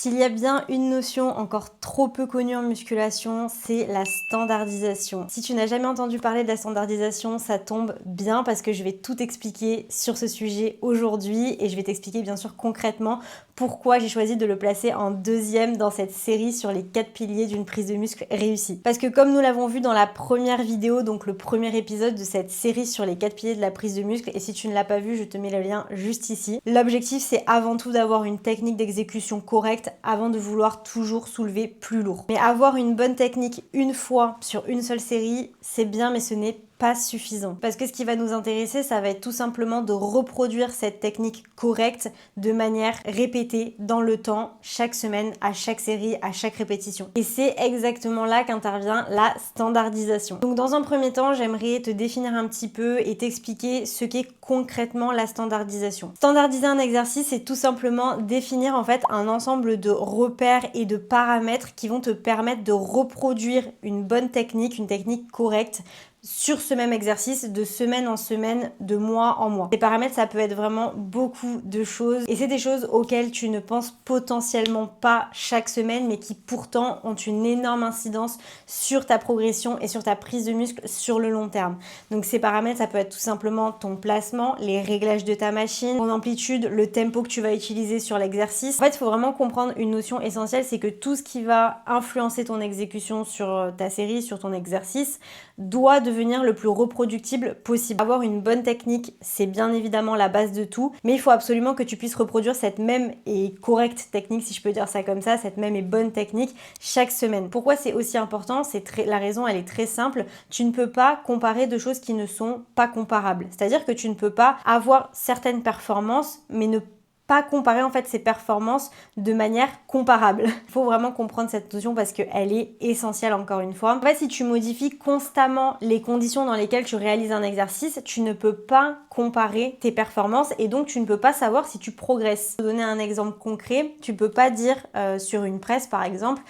S'il y a bien une notion encore trop peu connue en musculation, c'est la standardisation. Si tu n'as jamais entendu parler de la standardisation, ça tombe bien parce que je vais tout expliquer sur ce sujet aujourd'hui et je vais t'expliquer bien sûr concrètement pourquoi j'ai choisi de le placer en deuxième dans cette série sur les 4 piliers d'une prise de muscle réussie. Parce que comme nous l'avons vu dans la première vidéo, donc le premier épisode de cette série sur les 4 piliers de la prise de muscle, et si tu ne l'as pas vu, je te mets le lien juste ici. L'objectif, c'est avant tout d'avoir une technique d'exécution correcte avant de vouloir toujours soulever plus lourd. Mais avoir une bonne technique une fois sur une seule série, c'est bien, mais ce n'est pas suffisant. Parce que ce qui va nous intéresser, ça va être tout simplement de reproduire cette technique correcte de manière répétée dans le temps, chaque semaine, à chaque série, à chaque répétition. Et c'est exactement là qu'intervient la standardisation. Donc dans un premier temps, j'aimerais te définir un petit peu et t'expliquer ce qu'est concrètement la standardisation. Standardiser un exercice, c'est tout simplement définir en fait un ensemble de repères et de paramètres qui vont te permettre de reproduire une bonne technique, une technique correcte sur ce même exercice de semaine en semaine, de mois en mois. Les paramètres, ça peut être vraiment beaucoup de choses et c'est des choses auxquelles tu ne penses potentiellement pas chaque semaine mais qui pourtant ont une énorme incidence sur ta progression et sur ta prise de muscle sur le long terme. Donc ces paramètres, ça peut être tout simplement ton placement, les réglages de ta machine, ton amplitude, le tempo que tu vas utiliser sur l'exercice. En fait, il faut vraiment comprendre une notion essentielle, c'est que tout ce qui va influencer ton exécution sur ta série, sur ton exercice, doit devenir le plus reproductible possible. Avoir une bonne technique, c'est bien évidemment la base de tout, mais il faut absolument que tu puisses reproduire cette même et correcte technique, si je peux dire ça comme ça, cette même et bonne technique chaque semaine. Pourquoi c'est aussi important? La raison, elle est très simple. Tu ne peux pas comparer deux choses qui ne sont pas comparables. C'est-à-dire que tu ne peux pas avoir certaines performances, mais ne pas comparer en fait ces performances de manière comparable. Il faut vraiment comprendre cette notion parce qu'elle est essentielle encore une fois. En fait, si tu modifies constamment les conditions dans lesquelles tu réalises un exercice, tu ne peux pas comparer tes performances et donc tu ne peux pas savoir si tu progresses. Pour donner un exemple concret, tu peux pas dire sur une presse par exemple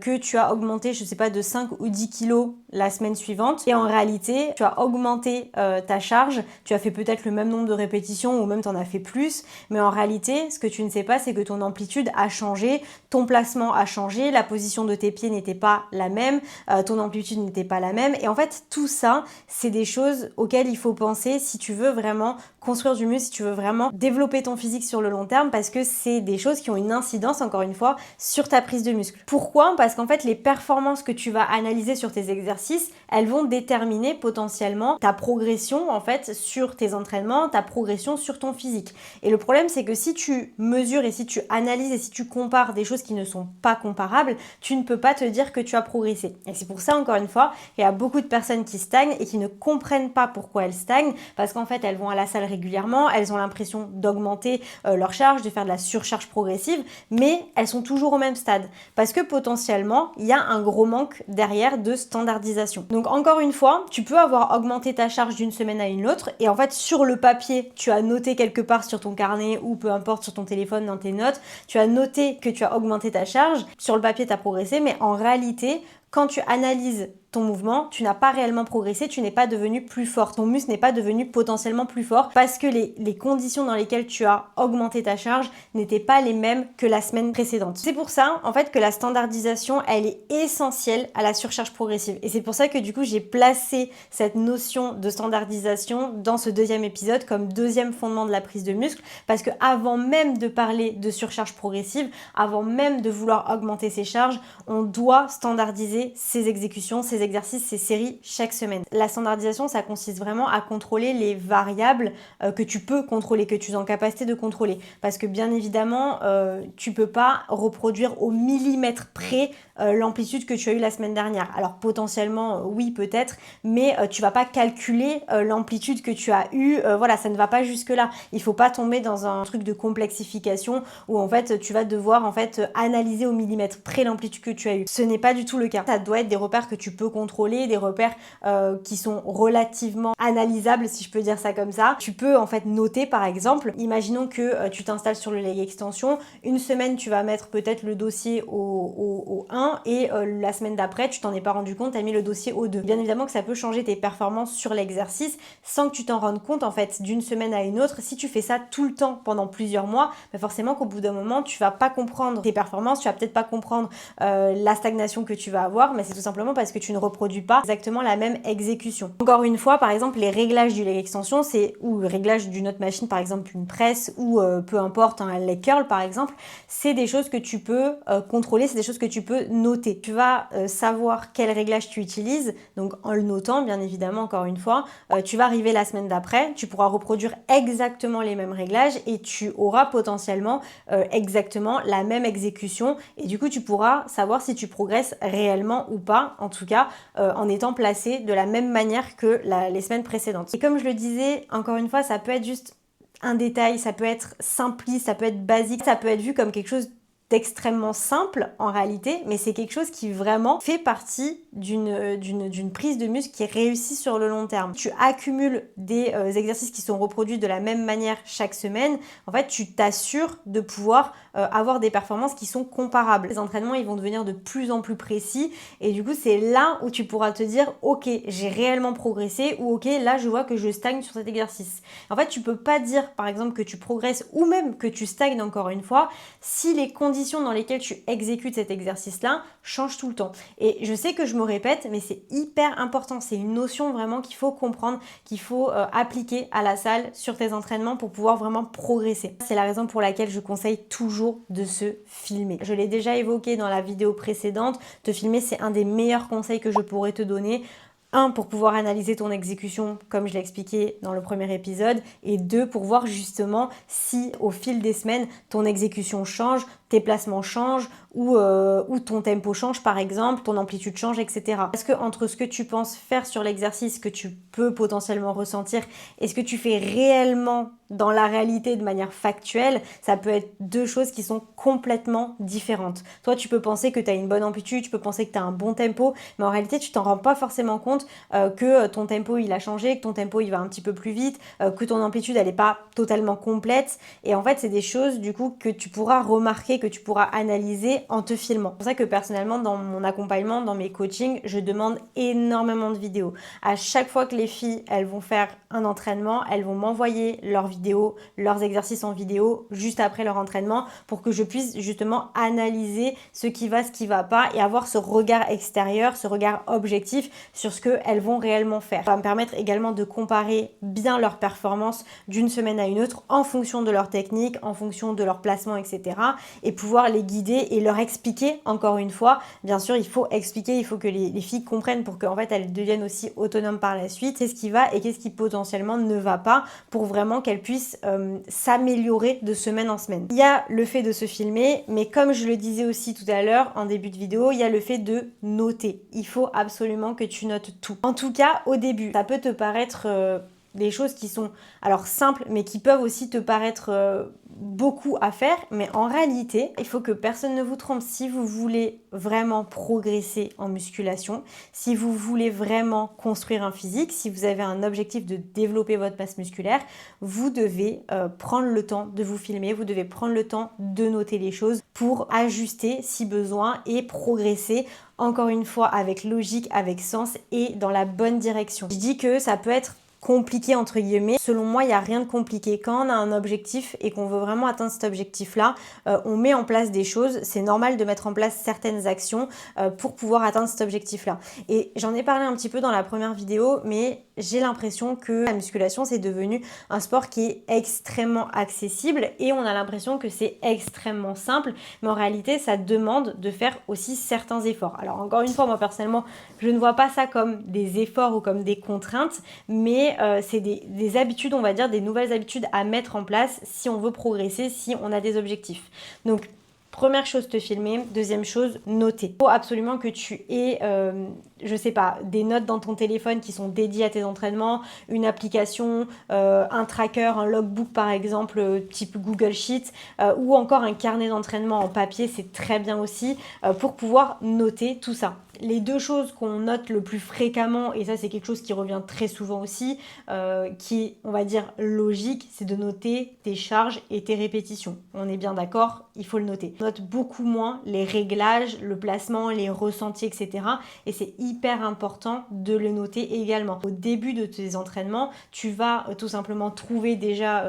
que tu as augmenté, je sais pas, de 5 ou 10 kilos la semaine suivante et en réalité tu as augmenté ta charge, tu as fait peut-être le même nombre de répétitions ou même tu en as fait plus, mais en réalité ce que tu ne sais pas, c'est que ton amplitude a changé, ton placement a changé, la position de tes pieds n'était pas la même, ton amplitude n'était pas la même. Et en fait, tout ça, c'est des choses auxquelles il faut penser si tu veux vraiment construire du muscle, si tu veux vraiment développer ton physique sur le long terme, parce que c'est des choses qui ont une incidence, encore une fois, sur ta prise de muscle. Pourquoi? Parce qu'en fait, les performances que tu vas analyser sur tes exercices, elles vont déterminer potentiellement ta progression, en fait, sur tes entraînements, ta progression sur ton physique. Et le problème, c'est que si tu mesures et si tu analyses et si tu compares des choses qui ne sont pas comparables, tu ne peux pas te dire que tu as progressé. Et c'est pour ça, encore une fois, qu'il y a beaucoup de personnes qui stagnent et qui ne comprennent pas pourquoi elles stagnent, parce qu'en fait, elles vont à la salle régulièrement, elles ont l'impression d'augmenter leur charge, de faire de la surcharge progressive, mais elles sont toujours au même stade, parce que potentiellement, il y a un gros manque derrière de standardisation. Donc encore une fois, tu peux avoir augmenté ta charge d'une semaine à une autre, et en fait, sur le papier, tu as noté quelque part sur ton carnet ou peu importe sur ton téléphone dans tes notes, tu as noté que tu as augmenté ta charge, sur le papier tu as progressé, mais en réalité, quand tu analyses ton mouvement, tu n'as pas réellement progressé, tu n'es pas devenu plus fort. Ton muscle n'est pas devenu potentiellement plus fort parce que les conditions dans lesquelles tu as augmenté ta charge n'étaient pas les mêmes que la semaine précédente. C'est pour ça, en fait, que la standardisation, elle est essentielle à la surcharge progressive. Et c'est pour ça que du coup, j'ai placé cette notion de standardisation dans ce deuxième épisode comme deuxième fondement de la prise de muscle, parce que avant même de parler de surcharge progressive, avant même de vouloir augmenter ses charges, on doit standardiser ses exécutions, ses exercices, ces séries chaque semaine. La standardisation, ça consiste vraiment à contrôler les variables que tu peux contrôler, que tu es en capacité de contrôler. Parce que bien évidemment, tu peux pas reproduire au millimètre près l'amplitude que tu as eu la semaine dernière. Alors potentiellement, oui peut-être, mais tu vas pas calculer l'amplitude que tu as eu. Voilà, ça ne va pas jusque là. Il faut pas tomber dans un truc de complexification où en fait tu vas devoir en fait analyser au millimètre près l'amplitude que tu as eu. Ce n'est pas du tout le cas. Ça doit être des repères que tu peux contrôler, des repères qui sont relativement analysables, si je peux dire ça comme ça. Tu peux en fait noter par exemple, imaginons que tu t'installes sur le leg extension, une semaine tu vas mettre peut-être le dossier au 1 et la semaine d'après tu t'en es pas rendu compte, tu as mis le dossier au 2. Bien évidemment que ça peut changer tes performances sur l'exercice sans que tu t'en rendes compte en fait d'une semaine à une autre. Si tu fais ça tout le temps pendant plusieurs mois, bah forcément qu'au bout d'un moment tu vas pas comprendre tes performances, tu vas peut-être pas comprendre la stagnation que tu vas avoir, mais c'est tout simplement parce que tu ne reproduis pas exactement la même exécution. Encore une fois, par exemple, les réglages du leg extension, ou le réglage d'une autre machine, par exemple une presse ou peu importe, un leg curl par exemple, c'est des choses que tu peux contrôler, c'est des choses que tu peux noter. Tu vas savoir quel réglage tu utilises, donc en le notant bien évidemment, encore une fois, tu vas arriver la semaine d'après, tu pourras reproduire exactement les mêmes réglages et tu auras potentiellement exactement la même exécution et du coup tu pourras savoir si tu progresses réellement ou pas, en tout cas en étant placé de la même manière que les semaines précédentes. Et comme je le disais, encore une fois, ça peut être juste un détail, ça peut être simpliste, ça peut être basique, ça peut être vu comme quelque chose d'extrêmement simple en réalité, mais c'est quelque chose qui vraiment fait partie d'une prise de muscle qui réussit sur le long terme. Tu accumules des exercices qui sont reproduits de la même manière chaque semaine. En fait, tu t'assures de pouvoir avoir des performances qui sont comparables. Les entraînements, ils vont devenir de plus en plus précis et du coup, c'est là où tu pourras te dire « Ok, j'ai réellement progressé » ou « Ok, là, je vois que je stagne sur cet exercice. » En fait, tu peux pas dire, par exemple, que tu progresses ou même que tu stagnes encore une fois si les conditions dans lesquelles tu exécutes cet exercice-là changent tout le temps. Et je sais que je me répète, mais c'est hyper important. C'est une notion vraiment qu'il faut comprendre, qu'il faut appliquer à la salle sur tes entraînements pour pouvoir vraiment progresser. C'est la raison pour laquelle je conseille toujours de se filmer. Je l'ai déjà évoqué dans la vidéo précédente. Te filmer, c'est un des meilleurs conseils que je pourrais te donner. 1, pour pouvoir analyser ton exécution, comme je l'ai expliqué dans le premier épisode, et 2, pour voir justement si au fil des semaines, ton exécution change, tes placements changent, ou ton tempo change par exemple, ton amplitude change, etc. Parce que entre ce que tu penses faire sur l'exercice, que tu peux potentiellement ressentir, et ce que tu fais réellement dans la réalité de manière factuelle, ça peut être deux choses qui sont complètement différentes. Toi, tu peux penser que tu as une bonne amplitude, tu peux penser que tu as un bon tempo, mais en réalité, tu t'en rends pas forcément compte que ton tempo, il a changé, que ton tempo, il va un petit peu plus vite, que ton amplitude, elle n'est pas totalement complète. Et en fait, c'est des choses, du coup, que tu pourras remarquer, que tu pourras analyser en te filmant. C'est pour ça que personnellement, dans mon accompagnement, dans mes coachings, je demande énormément de vidéos. À chaque fois que les filles, elles vont faire un entraînement, elles vont m'envoyer leurs vidéos, leurs exercices en vidéo, juste après leur entraînement, pour que je puisse justement analyser ce qui va pas et avoir ce regard extérieur, ce regard objectif sur ce qu'elles vont réellement faire. Ça va me permettre également de comparer bien leurs performances d'une semaine à une autre en fonction de leur technique, en fonction de leur placement, etc. et pouvoir les guider et leur expliquer, encore une fois, bien sûr, il faut expliquer, il faut que les filles comprennent pour qu'en fait elles deviennent aussi autonomes par la suite, qu'est-ce qui va et qu'est-ce qui potentiellement ne va pas pour vraiment qu'elles puissent s'améliorer de semaine en semaine. Il y a le fait de se filmer, mais comme je le disais aussi tout à l'heure en début de vidéo, il y a le fait de noter. Il faut absolument que tu notes tout. En tout cas, au début, ça peut te paraître des choses qui sont alors simples, mais qui peuvent aussi te paraître beaucoup à faire, mais en réalité, il faut que personne ne vous trompe. Si vous voulez vraiment progresser en musculation, si vous voulez vraiment construire un physique, si vous avez un objectif de développer votre masse musculaire, vous devez prendre le temps de vous filmer, vous devez prendre le temps de noter les choses pour ajuster si besoin et progresser encore une fois avec logique, avec sens et dans la bonne direction. Je dis que ça peut être compliqué entre guillemets. Selon moi, il n'y a rien de compliqué. Quand on a un objectif et qu'on veut vraiment atteindre cet objectif-là, on met en place des choses. C'est normal de mettre en place certaines actions pour pouvoir atteindre cet objectif-là. Et j'en ai parlé un petit peu dans la première vidéo, mais j'ai l'impression que la musculation, c'est devenu un sport qui est extrêmement accessible et on a l'impression que c'est extrêmement simple, mais en réalité, ça demande de faire aussi certains efforts. Alors encore une fois, moi personnellement, je ne vois pas ça comme des efforts ou comme des contraintes, mais c'est des habitudes, on va dire, des nouvelles habitudes à mettre en place si on veut progresser, si on a des objectifs. Donc, première chose, te filmer. Deuxième chose, noter. Il faut absolument que tu aies je sais pas, des notes dans ton téléphone qui sont dédiées à tes entraînements, une application, un tracker, un logbook par exemple, type Google Sheet, ou encore un carnet d'entraînement en papier, c'est très bien aussi, pour pouvoir noter tout ça. Les deux choses qu'on note le plus fréquemment, et ça c'est quelque chose qui revient très souvent aussi, qui est, on va dire, logique, c'est de noter tes charges et tes répétitions. On est bien d'accord, il faut le noter. On note beaucoup moins les réglages, le placement, les ressentis, etc. Et c'est hyper important de le noter également. Au début de tes entraînements, tu vas tout simplement trouver déjà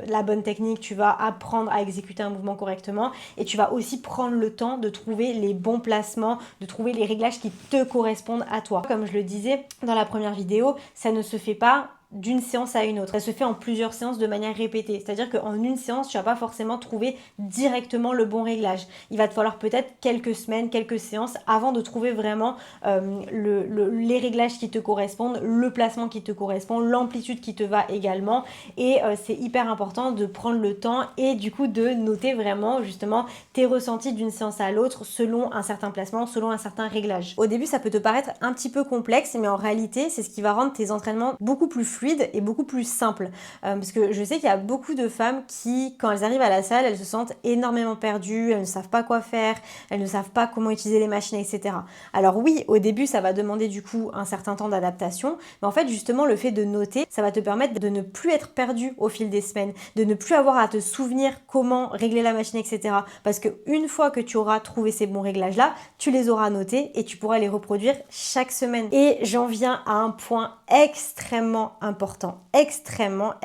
la bonne technique, tu vas apprendre à exécuter un mouvement correctement, et tu vas aussi prendre le temps de trouver les bons placements, de trouver les réglages qui te correspondent à toi. Comme je le disais dans la première vidéo, ça ne se fait pas d'une séance à une autre. Ça se fait en plusieurs séances de manière répétée. C'est-à-dire qu'en une séance, tu vas pas forcément trouver directement le bon réglage. Il va te falloir peut-être quelques semaines, quelques séances avant de trouver vraiment les réglages qui te correspondent, le placement qui te correspond, l'amplitude qui te va également. Et c'est hyper important de prendre le temps et du coup de noter vraiment justement tes ressentis d'une séance à l'autre selon un certain placement, selon un certain réglage. Au début, ça peut te paraître un petit peu complexe, mais en réalité, c'est ce qui va rendre tes entraînements beaucoup plus fluide et beaucoup plus simple. Parce que je sais qu'il y a beaucoup de femmes qui, quand elles arrivent à la salle, elles se sentent énormément perdues, elles ne savent pas quoi faire, elles ne savent pas comment utiliser les machines, etc. Alors oui, au début, ça va demander du coup un certain temps d'adaptation, mais en fait, justement, le fait de noter, ça va te permettre de ne plus être perdu au fil des semaines, de ne plus avoir à te souvenir comment régler la machine, etc. Parce qu'une fois que tu auras trouvé ces bons réglages-là, tu les auras notés et tu pourras les reproduire chaque semaine. Et j'en viens à un point extrêmement important, extrêmement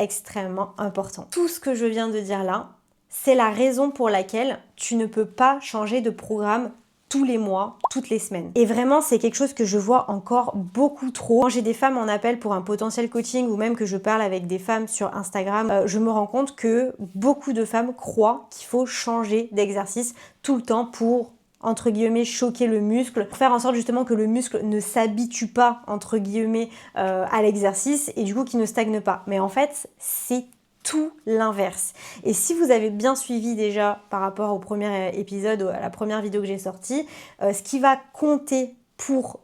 important. Tout ce que je viens de dire là, c'est la raison pour laquelle tu ne peux pas changer de programme tous les mois, toutes les semaines. Et vraiment, c'est quelque chose que je vois encore beaucoup trop. Quand j'ai des femmes en appel pour un potentiel coaching ou même que je parle avec des femmes sur Instagram, je me rends compte que beaucoup de femmes croient qu'il faut changer d'exercice tout le temps pour entre guillemets choquer le muscle, pour faire en sorte justement que le muscle ne s'habitue pas entre guillemets à l'exercice et du coup qu'il ne stagne pas. Mais en fait, c'est tout l'inverse. Et si vous avez bien suivi déjà par rapport au premier épisode, à la première vidéo que j'ai sortie, ce qui va compter pour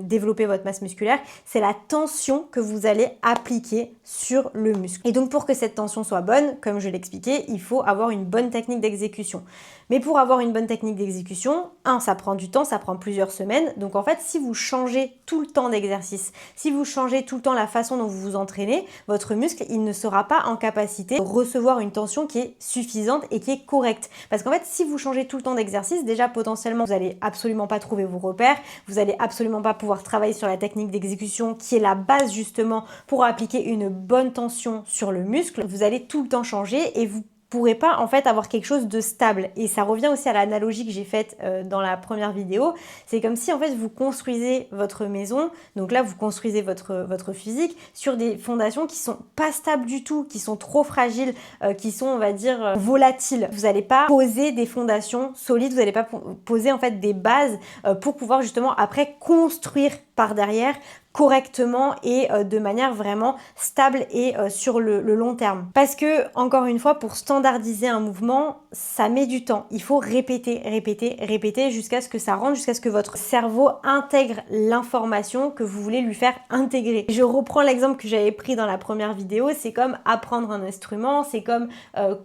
développer votre masse musculaire, c'est la tension que vous allez appliquer sur le muscle. Et donc pour que cette tension soit bonne, comme je l'expliquais, il faut avoir une bonne technique d'exécution. Mais pour avoir une bonne technique d'exécution, ça prend du temps, ça prend plusieurs semaines. Donc en fait, si vous changez tout le temps d'exercice, si vous changez tout le temps la façon dont vous vous entraînez, votre muscle, il ne sera pas en capacité de recevoir une tension qui est suffisante et qui est correcte. Parce qu'en fait, si vous changez tout le temps d'exercice, déjà potentiellement, vous n'allez absolument pas trouver vos repères, vous n'allez absolument pas pouvoir travailler sur la technique d'exécution qui est la base justement pour appliquer une bonne tension sur le muscle. Vous allez tout le temps changer et vous pourrez pas en fait avoir quelque chose de stable. Et ça revient aussi à l'analogie que j'ai faite dans la première vidéo. C'est comme si en fait vous construisez votre maison, donc là vous construisez votre physique sur des fondations qui sont pas stables du tout, qui sont trop fragiles, qui sont on va dire volatiles. Vous n'allez pas poser des fondations solides, vous n'allez pas poser en fait des bases pour pouvoir justement après construire par derrière correctement et de manière vraiment stable et sur le long terme. Parce que, encore une fois, pour standardiser un mouvement, ça met du temps. Il faut répéter, répéter, répéter jusqu'à ce que ça rentre, jusqu'à ce que votre cerveau intègre l'information que vous voulez lui faire intégrer. Je reprends l'exemple que j'avais pris dans la première vidéo, c'est comme apprendre un instrument, c'est comme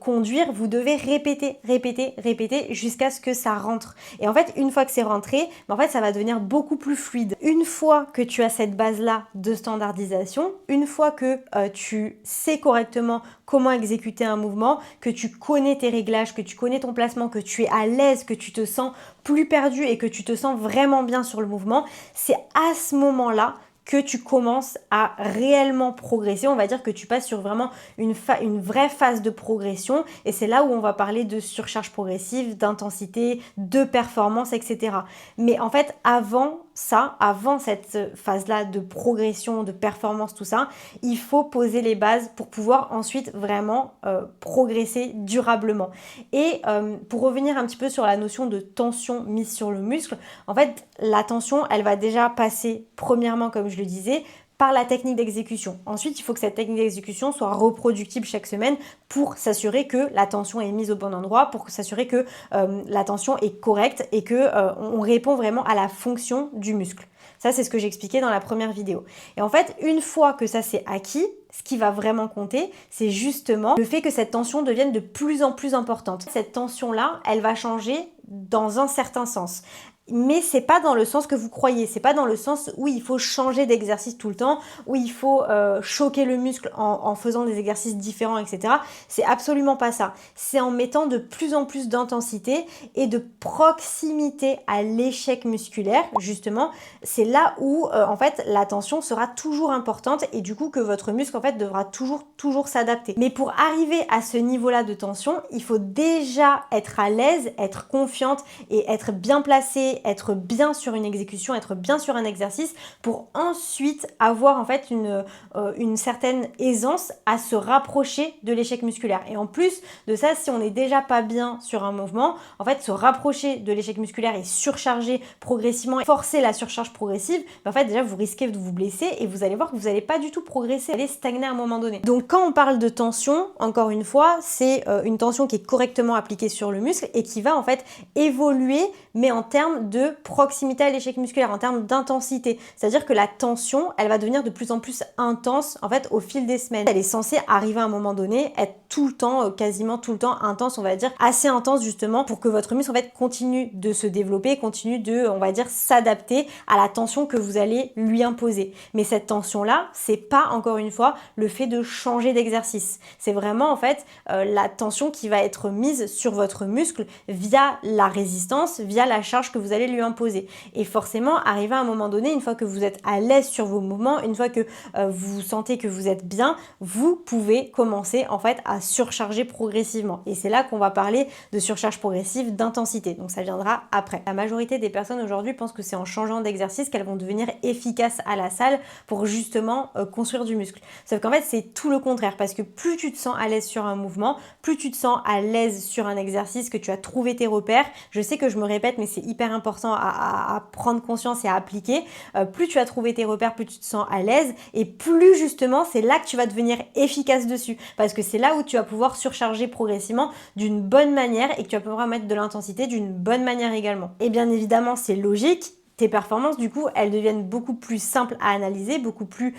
conduire, vous devez répéter, répéter, répéter jusqu'à ce que ça rentre. Et en fait, une fois que c'est rentré, en fait, ça va devenir beaucoup plus fluide. Une fois que tu as cette base-là de standardisation, une fois que tu sais correctement comment exécuter un mouvement, que tu connais tes réglages, que tu connais ton placement, que tu es à l'aise, que tu te sens plus perdu et que tu te sens vraiment bien sur le mouvement, c'est à ce moment-là que tu commences à réellement progresser. On va dire que tu passes sur vraiment une vraie phase de progression et c'est là où on va parler de surcharge progressive, d'intensité, de performance, etc. Mais en fait, avant cette phase-là de progression, de performance, tout ça, il faut poser les bases pour pouvoir ensuite vraiment progresser durablement. Et pour revenir un petit peu sur la notion de tension mise sur le muscle, en fait, la tension, elle va déjà passer premièrement, comme je le disais, par la technique d'exécution. Ensuite, il faut que cette technique d'exécution soit reproductible chaque semaine pour s'assurer que la tension est mise au bon endroit, pour s'assurer que la tension est correcte et que on répond vraiment à la fonction du muscle. Ça, c'est ce que j'expliquais dans la première vidéo. Et en fait, une fois que ça c'est acquis, ce qui va vraiment compter, c'est justement le fait que cette tension devienne de plus en plus importante. Cette tension-là, elle va changer dans un certain sens. Mais c'est pas dans le sens que vous croyez, c'est pas dans le sens où il faut changer d'exercice tout le temps, où il faut choquer le muscle en faisant des exercices différents, etc. C'est absolument pas ça. C'est en mettant de plus en plus d'intensité et de proximité à l'échec musculaire, justement. C'est là où, en fait, la tension sera toujours importante et du coup que votre muscle, en fait, devra toujours s'adapter. Mais pour arriver à ce niveau-là de tension, il faut déjà être à l'aise, être confiante et être bien placée, être bien sur une exécution, être bien sur un exercice pour ensuite avoir en fait une certaine aisance à se rapprocher de l'échec musculaire. Et en plus de ça, si on n'est déjà pas bien sur un mouvement, en fait se rapprocher de l'échec musculaire et surcharger progressivement, forcer la surcharge progressive, en fait déjà vous risquez de vous blesser et vous allez voir que vous n'allez pas du tout progresser, vous allez stagner à un moment donné. Donc quand on parle de tension, encore une fois, c'est une tension qui est correctement appliquée sur le muscle et qui va en fait évoluer, mais en termes de proximité à l'échec musculaire, en termes d'intensité. C'est-à-dire que la tension, elle va devenir de plus en plus intense en fait au fil des semaines. Elle est censée arriver à un moment donné, être tout le temps, quasiment tout le temps intense, on va dire, assez intense justement pour que votre muscle en fait continue de se développer, continue de, on va dire, s'adapter à la tension que vous allez lui imposer. Mais cette tension-là, c'est pas encore une fois le fait de changer d'exercice. C'est vraiment en fait la tension qui va être mise sur votre muscle via la résistance, via la charge que vous allez lui imposer. Et forcément, arrivé à un moment donné, une fois que vous êtes à l'aise sur vos mouvements, une fois que vous sentez que vous êtes bien, vous pouvez commencer en fait à surcharger progressivement. Et c'est là qu'on va parler de surcharge progressive d'intensité. Donc ça viendra après. La majorité des personnes aujourd'hui pensent que c'est en changeant d'exercice qu'elles vont devenir efficaces à la salle pour justement construire du muscle. Sauf qu'en fait, c'est tout le contraire parce que plus tu te sens à l'aise sur un mouvement, plus tu te sens à l'aise sur un exercice, que tu as trouvé tes repères. Je sais que je me répète, mais c'est hyper important à prendre conscience et à appliquer. Plus tu as trouvé tes repères, plus tu te sens à l'aise et plus justement, c'est là que tu vas devenir efficace dessus parce que c'est là où tu vas pouvoir surcharger progressivement d'une bonne manière et que tu vas pouvoir mettre de l'intensité d'une bonne manière également. Et bien évidemment, c'est logique. Tes performances, du coup, elles deviennent beaucoup plus simples à analyser, beaucoup plus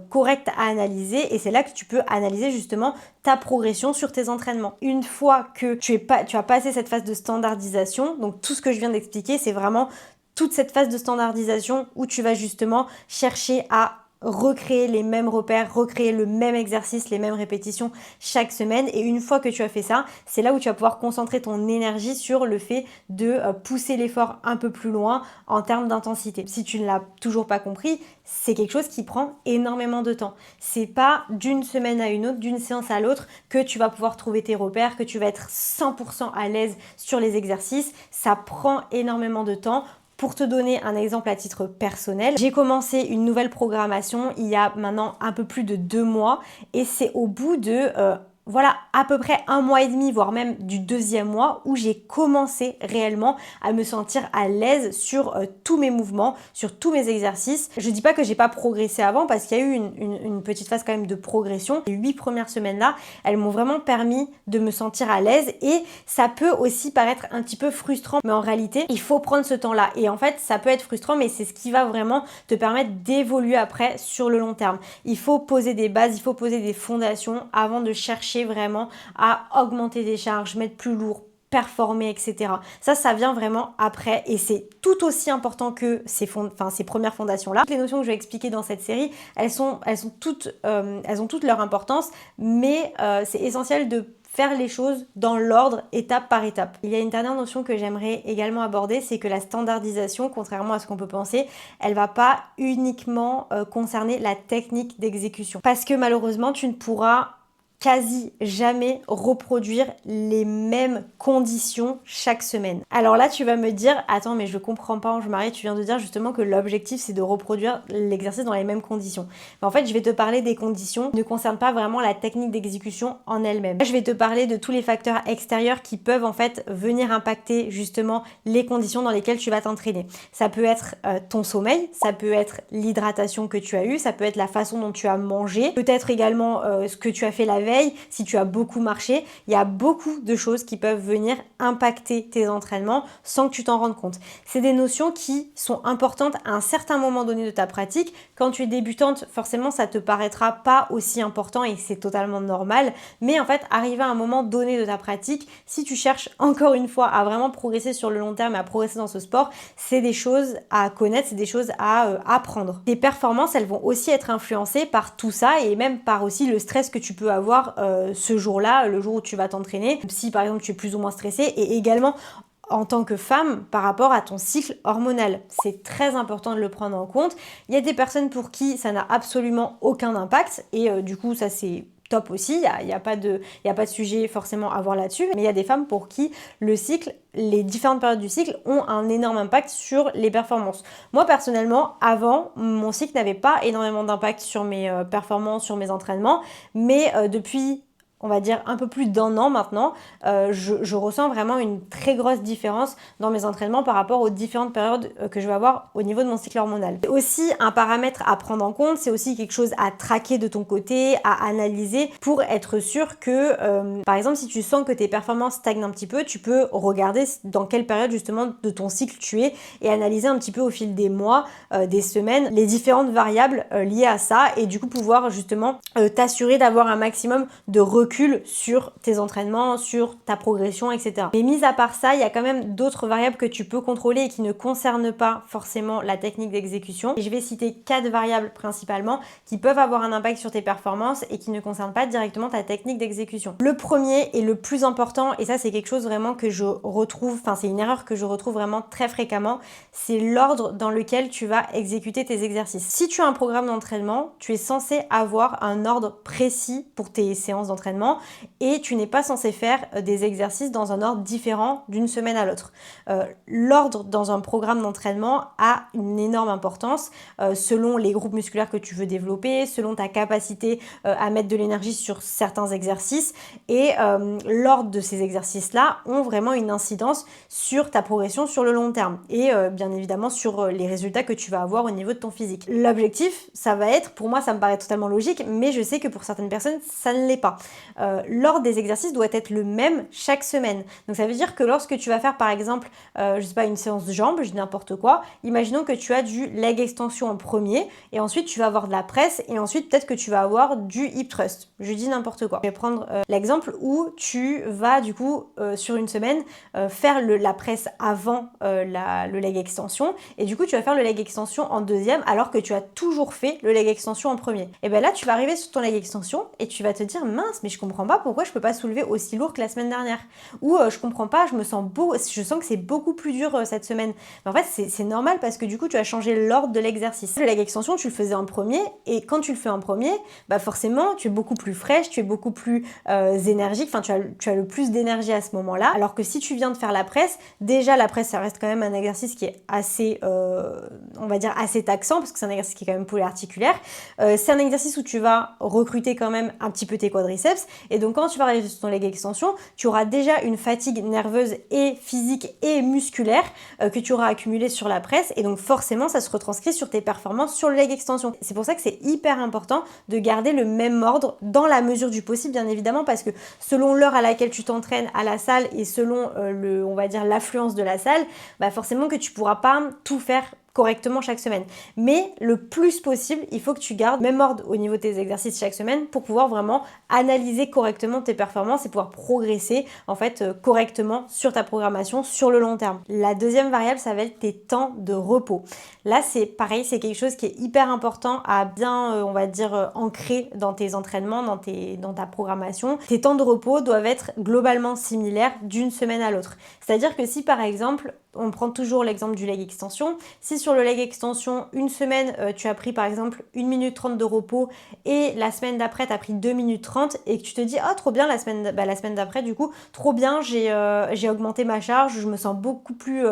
correctes à analyser et c'est là que tu peux analyser justement ta progression sur tes entraînements. Une fois que tu as passé cette phase de standardisation, donc tout ce que je viens d'expliquer, c'est vraiment toute cette phase de standardisation où tu vas justement chercher à recréer les mêmes repères, recréer le même exercice, les mêmes répétitions chaque semaine. Et une fois que tu as fait ça, c'est là où tu vas pouvoir concentrer ton énergie sur le fait de pousser l'effort un peu plus loin en termes d'intensité. Si tu ne l'as toujours pas compris, c'est quelque chose qui prend énormément de temps. C'est pas d'une semaine à une autre, d'une séance à l'autre que tu vas pouvoir trouver tes repères, que tu vas être 100% à l'aise sur les exercices. Ça prend énormément de temps. Pour te donner un exemple à titre personnel, j'ai commencé une nouvelle programmation il y a maintenant un peu plus de 2 mois et c'est au bout de voilà, à peu près 1 mois et demi, voire même du 2e mois, où j'ai commencé réellement à me sentir à l'aise sur tous mes mouvements, sur tous mes exercices. Je dis pas que j'ai pas progressé avant, parce qu'il y a eu une petite phase quand même de progression. Les 8 premières semaines-là, elles m'ont vraiment permis de me sentir à l'aise et ça peut aussi paraître un petit peu frustrant, mais en réalité, il faut prendre ce temps-là. Et en fait, ça peut être frustrant, mais c'est ce qui va vraiment te permettre d'évoluer après sur le long terme. Il faut poser des bases, il faut poser des fondations avant de chercher vraiment à augmenter des charges, mettre plus lourd, performer, etc. Ça vient vraiment après et c'est tout aussi important que ces premières fondations-là. Toutes les notions que je vais expliquer dans cette série, elles ont toutes leur importance, mais c'est essentiel de faire les choses dans l'ordre, étape par étape. Il y a une dernière notion que j'aimerais également aborder, c'est que la standardisation, contrairement à ce qu'on peut penser, elle va pas uniquement concerner la technique d'exécution. Parce que malheureusement, tu ne pourras quasi jamais reproduire les mêmes conditions chaque semaine. Alors là, tu vas me dire, attends, mais je comprends pas, Ange-Marie, tu viens de dire justement que l'objectif, c'est de reproduire l'exercice dans les mêmes conditions. Mais en fait, je vais te parler des conditions qui ne concernent pas vraiment la technique d'exécution en elle-même. Là, je vais te parler de tous les facteurs extérieurs qui peuvent en fait venir impacter justement les conditions dans lesquelles tu vas t'entraîner. Ça peut être ton sommeil, ça peut être l'hydratation que tu as eue, ça peut être la façon dont tu as mangé, peut-être également ce que tu as fait la veille réveil, si tu as beaucoup marché, il y a beaucoup de choses qui peuvent venir impacter tes entraînements sans que tu t'en rendes compte. C'est des notions qui sont importantes à un certain moment donné de ta pratique. Quand tu es débutante, forcément, ça te paraîtra pas aussi important et c'est totalement normal. Mais en fait, arrivé à un moment donné de ta pratique, si tu cherches encore une fois à vraiment progresser sur le long terme et à progresser dans ce sport, c'est des choses à connaître, c'est des choses à apprendre. Tes performances, elles vont aussi être influencées par tout ça et même par aussi le stress que tu peux avoir ce jour-là, le jour où tu vas t'entraîner. Si par exemple tu es plus ou moins stressé et également en tant que femme par rapport à ton cycle hormonal. C'est très important de le prendre en compte. Il y a des personnes pour qui ça n'a absolument aucun impact et du coup ça c'est top aussi, il n'y a pas de sujet forcément à voir là-dessus, mais il y a des femmes pour qui le cycle, les différentes périodes du cycle ont un énorme impact sur les performances. Moi personnellement, avant, mon cycle n'avait pas énormément d'impact sur mes performances, sur mes entraînements, mais depuis on va dire un peu plus d'un an maintenant, je ressens vraiment une très grosse différence dans mes entraînements par rapport aux différentes périodes que je vais avoir au niveau de mon cycle hormonal. C'est aussi un paramètre à prendre en compte, c'est aussi quelque chose à traquer de ton côté, à analyser pour être sûr que, par exemple, si tu sens que tes performances stagnent un petit peu, tu peux regarder dans quelle période justement de ton cycle tu es et analyser un petit peu au fil des mois, des semaines, les différentes variables liées à ça et du coup pouvoir justement t'assurer d'avoir un maximum de recul sur tes entraînements, sur ta progression, etc. Mais mis à part ça, il y a quand même d'autres variables que tu peux contrôler et qui ne concernent pas forcément la technique d'exécution. Et je vais citer 4 variables principalement qui peuvent avoir un impact sur tes performances et qui ne concernent pas directement ta technique d'exécution. Le premier et le plus important, et ça c'est quelque chose vraiment que je retrouve, enfin c'est une erreur que je retrouve vraiment très fréquemment, c'est l'ordre dans lequel tu vas exécuter tes exercices. Si tu as un programme d'entraînement, tu es censé avoir un ordre précis pour tes séances d'entraînement et tu n'es pas censé faire des exercices dans un ordre différent d'une semaine à l'autre. L'ordre dans un programme d'entraînement a une énorme importance selon les groupes musculaires que tu veux développer, selon ta capacité à mettre de l'énergie sur certains exercices et l'ordre de ces exercices-là ont vraiment une incidence sur ta progression sur le long terme et bien évidemment sur les résultats que tu vas avoir au niveau de ton physique. L'objectif, ça va être, pour moi ça me paraît totalement logique, mais je sais que pour certaines personnes, ça ne l'est pas. L'ordre des exercices doit être le même chaque semaine. Donc ça veut dire que lorsque tu vas faire par exemple, je sais pas, une séance de jambes, je dis n'importe quoi, imaginons que tu as du leg extension en premier et ensuite tu vas avoir de la presse et ensuite peut-être que tu vas avoir du hip thrust. Je dis n'importe quoi. Je vais prendre l'exemple où tu vas du coup sur une semaine faire la presse avant le leg extension et du coup tu vas faire le leg extension en deuxième alors que tu as toujours fait le leg extension en premier. Et bien là tu vas arriver sur ton leg extension et tu vas te dire mince mais je comprends pas pourquoi je peux pas soulever aussi lourd que la semaine dernière ou je comprends pas, je sens que c'est beaucoup plus dur cette semaine. Mais en fait c'est normal parce que du coup tu as changé l'ordre de l'exercice. Le leg extension tu le faisais en premier et quand tu le fais en premier, bah forcément tu es beaucoup plus fraîche, tu es beaucoup plus énergique, enfin tu as le plus d'énergie à ce moment-là. Alors que si tu viens de faire la presse, déjà la presse ça reste quand même un exercice qui est assez, on va dire assez taxant parce que c'est un exercice qui est quand même polyarticulaire. C'est un exercice où tu vas recruter quand même un petit peu tes quadriceps et donc quand tu vas arriver sur ton leg extension, tu auras déjà une fatigue nerveuse et physique et musculaire que tu auras accumulée sur la presse et donc forcément ça se retranscrit sur tes performances sur le leg extension. C'est pour ça que c'est hyper important de garder le même ordre dans la mesure du possible bien évidemment parce que selon l'heure à laquelle tu t'entraînes à la salle et selon on va dire l'affluence de la salle, bah forcément que tu pourras pas tout faire correctement chaque semaine. Mais le plus possible, il faut que tu gardes le même ordre au niveau de tes exercices chaque semaine pour pouvoir vraiment analyser correctement tes performances et pouvoir progresser en fait correctement sur ta programmation sur le long terme. La deuxième variable, ça va être tes temps de repos. Là, c'est pareil, c'est quelque chose qui est hyper important à bien, on va dire, ancrer dans tes entraînements, dans ta programmation. Tes temps de repos doivent être globalement similaires d'une semaine à l'autre. C'est-à-dire que si par exemple, on prend toujours l'exemple du leg extension. Si sur le leg extension, une semaine, tu as pris par exemple 1 minute 30 de repos et la semaine d'après, tu as pris 2 minutes 30 et que tu te dis « Ah, trop bien, la semaine d'après, du coup, trop bien, j'ai augmenté ma charge, je me sens beaucoup plus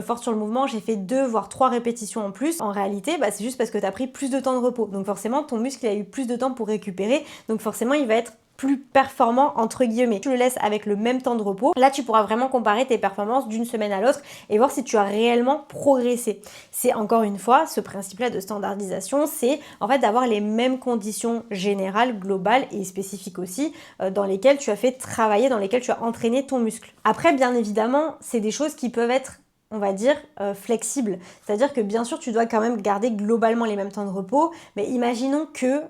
forte sur le mouvement, j'ai fait 2 voire 3 répétitions en plus. » En réalité, c'est juste parce que tu as pris plus de temps de repos. Donc forcément, ton muscle a eu plus de temps pour récupérer. Donc forcément, il va être plus performant entre guillemets. Tu le laisses avec le même temps de repos. Là, tu pourras vraiment comparer tes performances d'une semaine à l'autre et voir si tu as réellement progressé. C'est encore une fois ce principe-là de standardisation, c'est en fait d'avoir les mêmes conditions générales, globales et spécifiques aussi dans lesquelles tu as fait travailler, dans lesquelles tu as entraîné ton muscle. Après, bien évidemment, c'est des choses qui peuvent être on va dire, flexible. C'est-à-dire que bien sûr, tu dois quand même garder globalement les mêmes temps de repos, mais imaginons que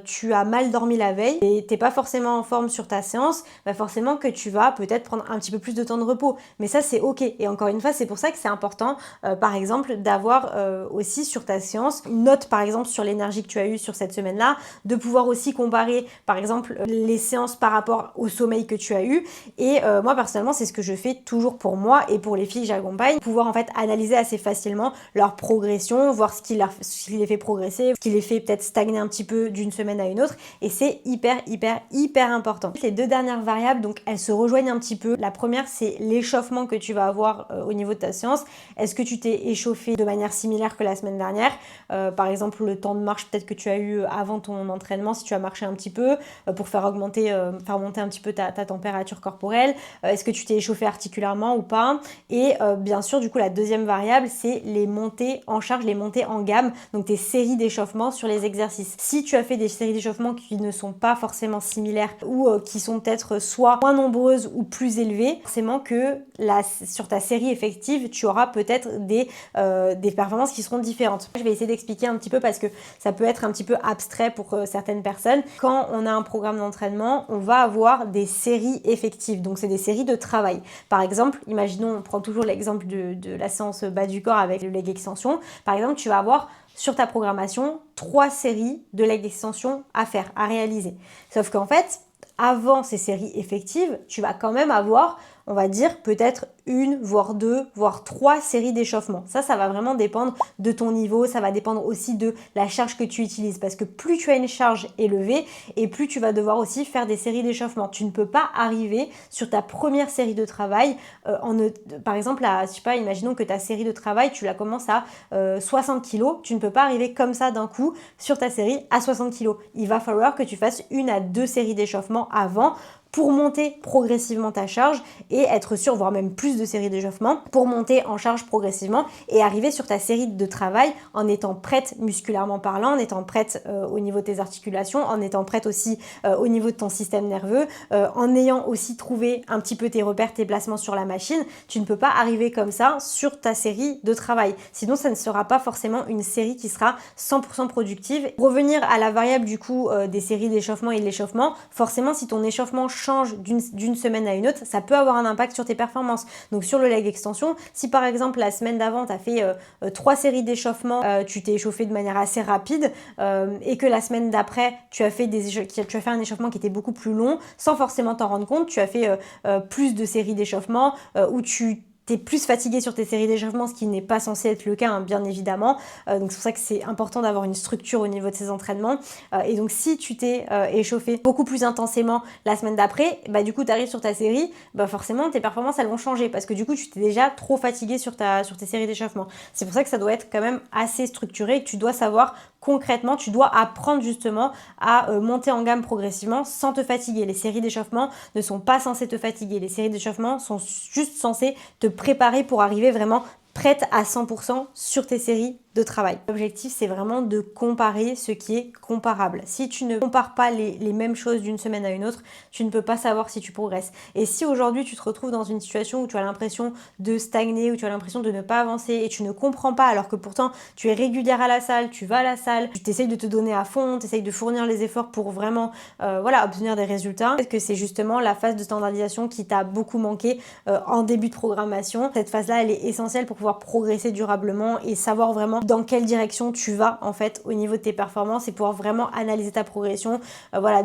tu as mal dormi la veille et t'es pas forcément en forme sur ta séance, bah forcément que tu vas peut-être prendre un petit peu plus de temps de repos. Mais ça, c'est ok. Et encore une fois, c'est pour ça que c'est important, par exemple, d'avoir aussi sur ta séance une note, par exemple, sur l'énergie que tu as eue sur cette semaine-là, de pouvoir aussi comparer, par exemple, les séances par rapport au sommeil que tu as eu. Et moi, personnellement, c'est ce que je fais toujours pour moi et pour les filles que j'accompagne, pouvoir en fait analyser assez facilement leur progression, voir ce qui les fait progresser, ce qui les fait peut-être stagner un petit peu d'une semaine à une autre, et c'est hyper important. Les deux dernières variables, donc elles se rejoignent un petit peu. La première, c'est l'échauffement que tu vas avoir au niveau de ta séance. Est-ce que tu t'es échauffé de manière similaire que la semaine dernière? Par exemple, le temps de marche peut-être que tu as eu avant ton entraînement, si tu as marché un petit peu, pour faire monter un petit peu ta température corporelle. Est-ce que tu t'es échauffé articulairement ou pas? Et bien sûr, du coup, la deuxième variable, c'est les montées en charge, les montées en gamme, donc tes séries d'échauffement sur les exercices. Si tu as fait des séries d'échauffement qui ne sont pas forcément similaires ou qui sont peut-être soit moins nombreuses ou plus élevées, forcément que sur ta série effective, tu auras peut-être des performances qui seront différentes. Je vais essayer d'expliquer un petit peu parce que ça peut être un petit peu abstrait pour certaines personnes. Quand on a un programme d'entraînement, on va avoir des séries effectives, donc c'est des séries de travail. Par exemple, imaginons, on prend toujours l'exemple de la séance bas du corps avec le leg extension. Par exemple, tu vas avoir sur ta programmation 3 séries de leg extension à faire, à réaliser. Sauf qu'en fait, avant ces séries effectives, tu vas quand même avoir, on va dire, peut-être 1, voire 2, voire 3 séries d'échauffement. Ça va vraiment dépendre de ton niveau, ça va dépendre aussi de la charge que tu utilises, parce que plus tu as une charge élevée, et plus tu vas devoir aussi faire des séries d'échauffement. Tu ne peux pas arriver sur ta première série de travail, par exemple, je sais pas, imaginons que ta série de travail, tu la commences à 60 kg, tu ne peux pas arriver comme ça d'un coup sur ta série à 60 kg. Il va falloir que tu fasses 1 à 2 séries d'échauffement avant pour monter progressivement ta charge et être sûr, voire même plus de séries d'échauffement, pour monter en charge progressivement et arriver sur ta série de travail en étant prête musculairement parlant, en étant prête au niveau de tes articulations, en étant prête aussi au niveau de ton système nerveux, en ayant aussi trouvé un petit peu tes repères, tes placements sur la machine. Tu ne peux pas arriver comme ça sur ta série de travail. Sinon, ça ne sera pas forcément une série qui sera 100% productive. Revenir à la variable du coup des séries d'échauffement et de l'échauffement, forcément, si ton échauffement change d'une semaine à une autre, ça peut avoir un impact sur tes performances. Donc sur le leg extension, si par exemple la semaine d'avant tu as fait 3 séries d'échauffement, tu t'es échauffé de manière assez rapide et que la semaine d'après tu as fait un échauffement qui était beaucoup plus long, sans forcément t'en rendre compte, tu as fait plus de séries d'échauffement où tu t'es plus fatigué sur tes séries d'échauffement, ce qui n'est pas censé être le cas, hein, bien évidemment. Donc c'est pour ça que c'est important d'avoir une structure au niveau de ces entraînements. Et donc si tu t'es échauffé beaucoup plus intensément la semaine d'après, bah du coup tu arrives sur ta série, bah forcément tes performances elles vont changer parce que du coup tu t'es déjà trop fatigué sur tes séries d'échauffement. C'est pour ça que ça doit être quand même assez structuré et que tu dois savoir concrètement, tu dois apprendre justement à monter en gamme progressivement sans te fatiguer. Les séries d'échauffement ne sont pas censées te fatiguer. Les séries d'échauffement sont juste censées te préparer pour arriver vraiment prête à 100% sur tes séries de travail. L'objectif, c'est vraiment de comparer ce qui est comparable. Si tu ne compares pas les mêmes choses d'une semaine à une autre, tu ne peux pas savoir si tu progresses. Et si aujourd'hui, tu te retrouves dans une situation où tu as l'impression de stagner, où tu as l'impression de ne pas avancer et tu ne comprends pas, alors que pourtant, tu es régulière à la salle, tu vas à la salle, tu t'essayes de te donner à fond, tu essayes de fournir les efforts pour vraiment obtenir des résultats, peut-être que c'est justement la phase de standardisation qui t'a beaucoup manqué en début de programmation. Cette phase-là, elle est essentielle pour pouvoir progresser durablement et savoir vraiment dans quelle direction tu vas en fait au niveau de tes performances et pouvoir vraiment analyser ta progression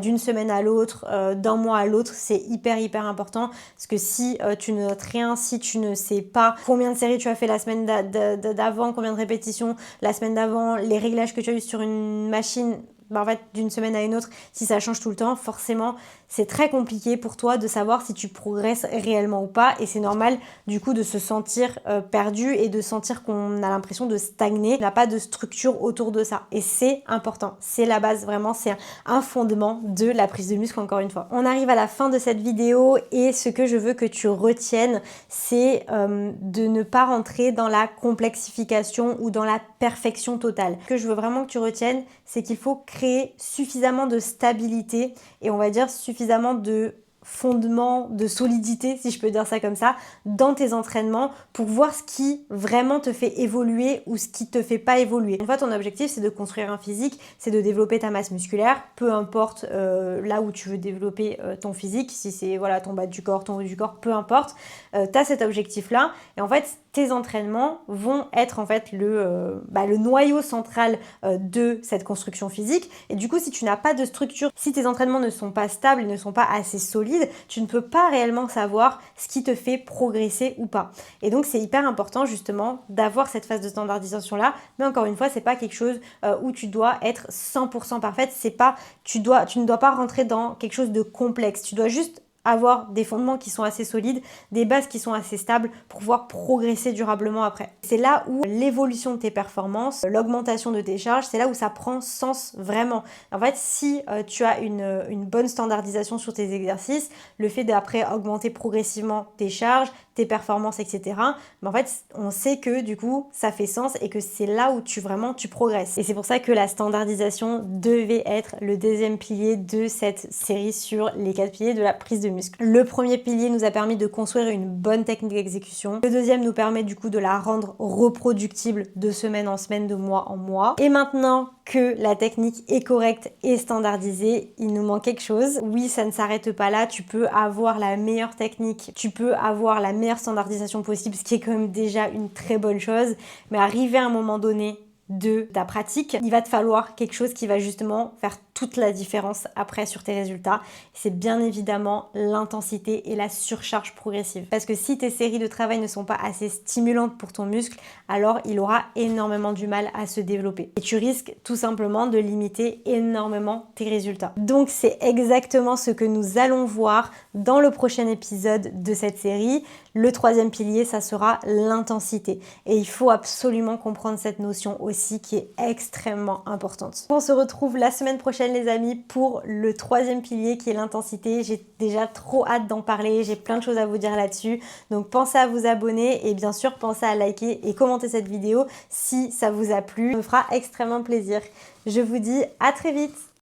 d'une semaine à l'autre, d'un mois à l'autre. C'est hyper important parce que si tu ne notes rien, si tu ne sais pas combien de séries tu as fait la semaine d'avant, combien de répétitions la semaine d'avant, les réglages que tu as eu sur une machine, en fait, d'une semaine à une autre, si ça change tout le temps, forcément, c'est très compliqué pour toi de savoir si tu progresses réellement ou pas. Et c'est normal, du coup, de se sentir perdu et de sentir qu'on a l'impression de stagner. On n'a pas de structure autour de ça. Et c'est important. C'est la base, vraiment, c'est un fondement de la prise de muscle, encore une fois. On arrive à la fin de cette vidéo et ce que je veux que tu retiennes, c'est de ne pas rentrer dans la complexification ou dans la perfection totale. Ce que je veux vraiment que tu retiennes, c'est qu'il faut créer suffisamment de stabilité et on va dire suffisamment de fondement, de solidité, si je peux dire ça comme ça, dans tes entraînements pour voir ce qui vraiment te fait évoluer ou ce qui te fait pas évoluer. Une fois, ton objectif, c'est de construire un physique, c'est de développer ta masse musculaire, peu importe là où tu veux développer ton physique, si c'est voilà, ton bas du corps, ton haut du corps, peu importe, tu as cet objectif-là et en fait, tes entraînements vont être en fait le noyau central de cette construction physique et du coup, si tu n'as pas de structure, si tes entraînements ne sont pas stables et ne sont pas assez solides, tu ne peux pas réellement savoir ce qui te fait progresser ou pas. Et donc, c'est hyper important justement d'avoir cette phase de standardisation-là, mais encore une fois, c'est pas quelque chose où tu dois être 100% parfaite, c'est pas, tu ne dois pas rentrer dans quelque chose de complexe, tu dois juste avoir des fondements qui sont assez solides, des bases qui sont assez stables pour pouvoir progresser durablement après. C'est là où l'évolution de tes performances, l'augmentation de tes charges, c'est là où ça prend sens vraiment. En fait, si tu as une bonne standardisation sur tes exercices, le fait d'après augmenter progressivement tes charges, tes performances, etc. Mais en fait, on sait que du coup, ça fait sens et que c'est là où tu progresses. Et c'est pour ça que la standardisation devait être le deuxième pilier de cette série sur les 4 piliers de la prise de muscle. Le premier pilier nous a permis de construire une bonne technique d'exécution. Le deuxième nous permet du coup de la rendre reproductible de semaine en semaine, de mois en mois. Et maintenant que la technique est correcte et standardisée, il nous manque quelque chose. Oui, ça ne s'arrête pas là. Tu peux avoir la meilleure technique, tu peux avoir la meilleure standardisation possible, ce qui est quand même déjà une très bonne chose. Mais arriver à un moment donné de ta pratique, il va te falloir quelque chose qui va justement faire toute la différence après sur tes résultats. C'est bien évidemment l'intensité et la surcharge progressive. Parce que si tes séries de travail ne sont pas assez stimulantes pour ton muscle, alors il aura énormément du mal à se développer. Et tu risques tout simplement de limiter énormément tes résultats. Donc c'est exactement ce que nous allons voir dans le prochain épisode de cette série. Le troisième pilier, ça sera l'intensité. Et il faut absolument comprendre cette notion aussi qui est extrêmement importante. On se retrouve la semaine prochaine les amis pour le troisième pilier qui est l'intensité. J'ai déjà trop hâte d'en parler, j'ai plein de choses à vous dire là-dessus. Donc pensez à vous abonner et bien sûr pensez à liker et commenter cette vidéo si ça vous a plu. Ça me fera extrêmement plaisir. Je vous dis à très vite.